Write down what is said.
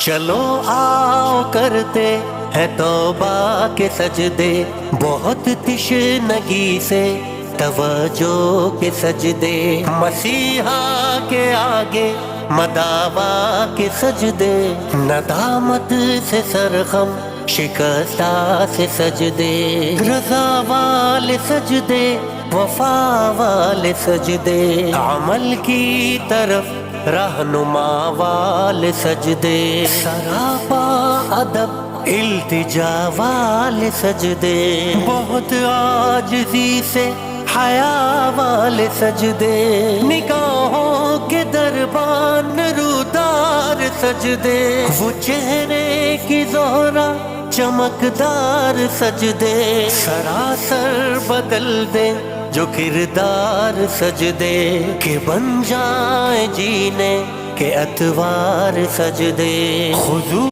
چلو آؤ کرتے ہیں توبہ کے سجدے، بہت تشنگی سے توجہ کے سجدے، مسیحا کے آگے مداوا کے سجدے، ندامت سے سرخم شکستہ سے سجدے، رضا والے سجدے، وفا والے سجدے، عمل کی طرف رہنما والے سجدے، سراپا ادب التجا والے سجدے، بہت عاجزی سے حیا والے سجدے، نگاہوں کے دربان رودار سجدے، وہ چہرے کی زہرا چمکدار سجدے، سراسر بدل دے جو کردار سجدے، کہ بن جائیں جینے کے اتوار سجدے، خضوع